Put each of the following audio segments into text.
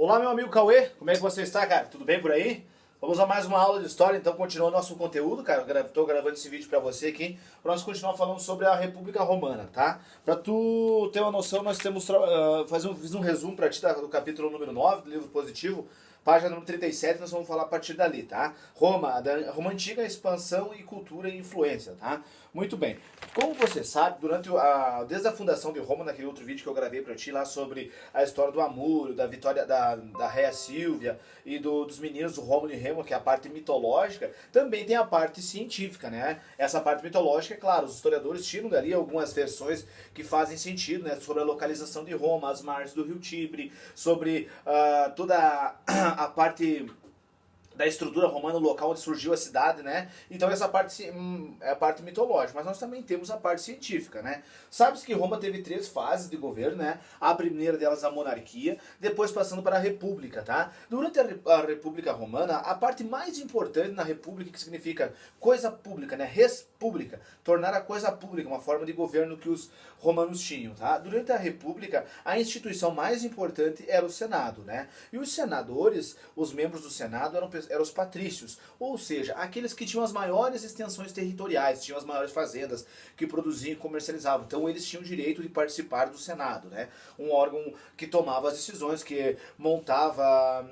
Olá, meu amigo Cauê, como é que você está, cara? Tudo bem por aí? Vamos a mais uma aula de história, então continuando nosso conteúdo, cara. Estou gravando esse vídeo para você aqui, para nós continuar falando sobre a República Romana, tá? Para tu ter uma noção, nós temos fiz um resumo para ti do capítulo número 9 do livro Positivo, página número 37, nós vamos falar a partir dali, tá? Roma Antiga, expansão e cultura e influência, tá? Muito bem. Como você sabe, desde a fundação de Roma, naquele outro vídeo que eu gravei pra ti lá sobre a história do Amúrio, da vitória da Réia Sílvia e dos meninos do Rômulo e Remo, que é a parte mitológica, também tem a parte científica, né? Essa parte mitológica, é claro, os historiadores tiram dali algumas versões que fazem sentido, né? Sobre a localização de Roma, as margens do rio Tibre, sobre toda a parte da estrutura romana, o local onde surgiu a cidade, né? Então essa parte é a parte mitológica, mas nós também temos a parte científica, né? Sabe-se que Roma teve 3 fases de governo, né? A primeira delas a monarquia, depois passando para a república, tá? Durante a República Romana, a parte mais importante na república, que significa coisa pública, né? Res pública, tornar a coisa pública, uma forma de governo que os romanos tinham, tá? Durante a república, a instituição mais importante era o Senado, né? E os senadores, os membros do Senado eram os patrícios, ou seja, aqueles que tinham as maiores extensões territoriais, tinham as maiores fazendas, que produziam e comercializavam. Então eles tinham o direito de participar do Senado, né? Um órgão que tomava as decisões, que montava,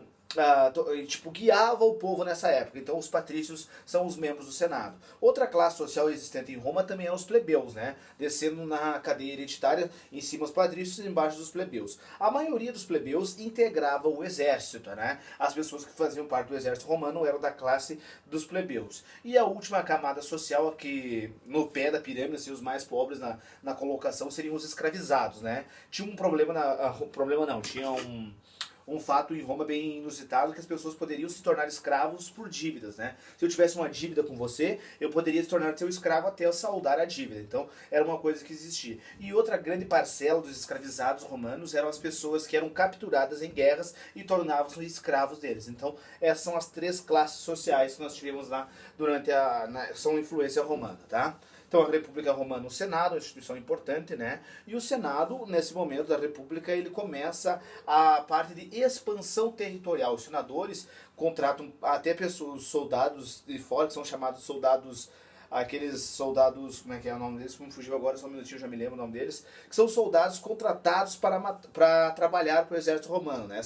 guiava o povo nessa época. Então os patrícios são os membros do Senado. Outra classe social existente em Roma também eram os plebeus, né? Descendo na cadeia hereditária, em cima os patrícios e embaixo dos plebeus. A maioria dos plebeus integrava o exército, né? As pessoas que faziam parte do exército romano eram da classe dos plebeus. E a última camada social, aqui no pé da pirâmide, assim, os mais pobres na colocação, seriam os escravizados, né? Tinha um problema, tinha um fato em Roma bem inusitado, que as pessoas poderiam se tornar escravos por dívidas, né? Se eu tivesse uma dívida com você, eu poderia se tornar seu escravo até eu saldar a dívida. Então, era uma coisa que existia. E outra grande parcela dos escravizados romanos eram as pessoas que eram capturadas em guerras e tornavam-se escravos deles. Então, essas são as 3 classes sociais que nós tivemos lá durante são influência romana, tá? Então a República Romana, o Senado, uma instituição importante, né? E o Senado, nesse momento da República, ele começa a parte de expansão territorial. Os senadores contratam até pessoas, soldados de fora, que são chamados soldados, aqueles soldados, como é que é o nome deles? Me fugiu agora, só um minutinho, já me lembro o nome deles, que são soldados contratados para trabalhar para o exército romano, né?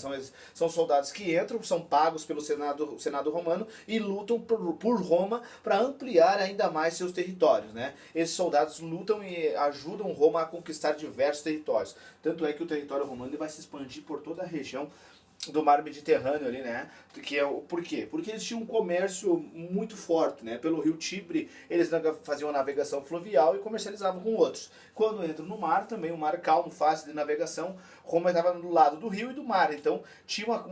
São soldados que entram, são pagos pelo Senado romano e lutam por Roma para ampliar ainda mais seus territórios, né? Esses soldados lutam e ajudam Roma a conquistar diversos territórios. Tanto é que o território romano ele vai se expandir por toda a região do mar Mediterrâneo ali, né? Por quê? Porque eles tinham um comércio muito forte, né? Pelo rio Tibre, eles faziam a navegação fluvial e comercializavam com outros. Quando entram no mar, também um mar calmo, fácil de navegação, Roma estava do lado do rio e do mar, então tinha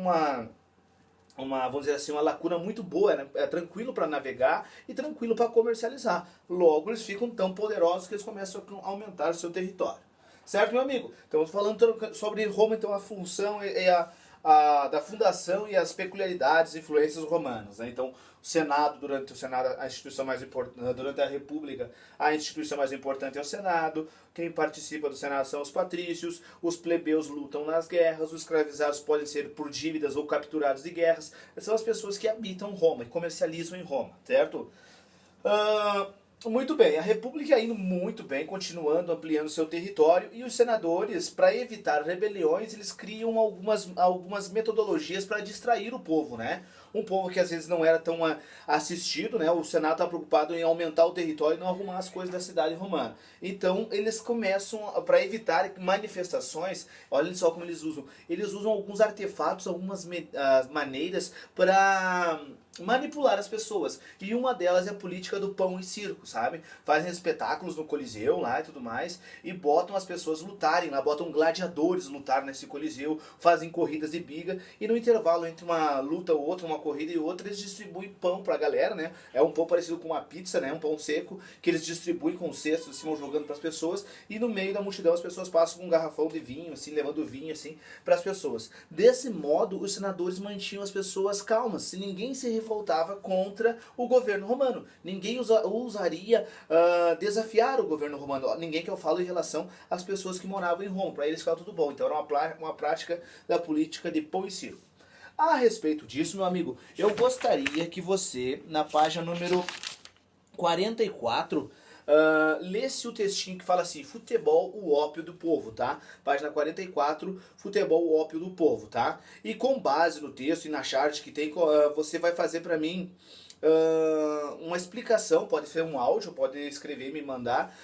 vamos dizer assim, uma lacuna muito boa, né? É tranquilo para navegar e tranquilo para comercializar. Logo, eles ficam tão poderosos que eles começam a aumentar o seu território. Certo, meu amigo? Então, falando sobre Roma, então, a função da fundação e as peculiaridades e influências romanas, né? Então, durante o Senado, a instituição mais importante, durante a República, a instituição mais importante é o Senado. Quem participa do Senado são os patrícios, os plebeus lutam nas guerras, os escravizados podem ser por dívidas ou capturados de guerras. São as pessoas que habitam Roma e comercializam em Roma, certo? Muito bem, a República indo muito bem, continuando ampliando seu território, e os senadores, para evitar rebeliões, eles criam algumas metodologias para distrair o povo, né? Um povo que às vezes não era tão assistido, né? O Senado está preocupado em aumentar o território e não arrumar as coisas da cidade romana. Então eles começam, para evitar manifestações, olha só como eles usam alguns artefatos, algumas maneiras para manipular as pessoas. E uma delas é a política do pão e circo, sabe? Fazem espetáculos no Coliseu lá e tudo mais, e botam as pessoas lutarem lá, botam gladiadores lutar nesse Coliseu, fazem corridas de biga, e no intervalo entre uma luta ou outra, uma corrida e outra, eles distribuem pão pra galera, né? É um pão parecido com uma pizza, né? Um pão seco, que eles distribuem com cestos, assim, vão jogando pras pessoas, e no meio da multidão as pessoas passam com um garrafão de vinho, assim, levando vinho, assim, pras pessoas. Desse modo, os senadores mantinham as pessoas calmas. Se ninguém se revoltava contra o governo romano. Ninguém ousaria desafiar o governo romano. Ninguém que eu falo em relação às pessoas que moravam em Roma. Para eles ficava tudo bom. Então era uma prática da política de pão e circo. A respeito disso, meu amigo, eu gostaria que você, na página número 44, lesse o textinho que fala assim: futebol, o ópio do povo, tá? Página 44, futebol, o ópio do povo, tá? E com base no texto e na chart que tem, você vai fazer pra mim uma explicação, pode ser um áudio, pode escrever e me mandar,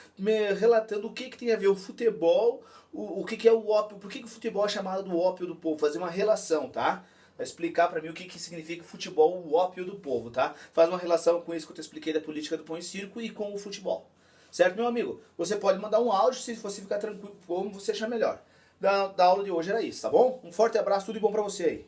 relatando o que tem a ver o futebol, o que é o ópio, por que o futebol é chamado do ópio do povo, fazer uma relação, tá? Vai explicar pra mim o que significa futebol, o ópio do povo, tá? Faz uma relação com isso que eu te expliquei da política do pão e circo e com o futebol. Certo, meu amigo? Você pode mandar um áudio se você ficar tranquilo, como você achar melhor. Da aula de hoje era isso, tá bom? Um forte abraço, tudo de bom pra você aí.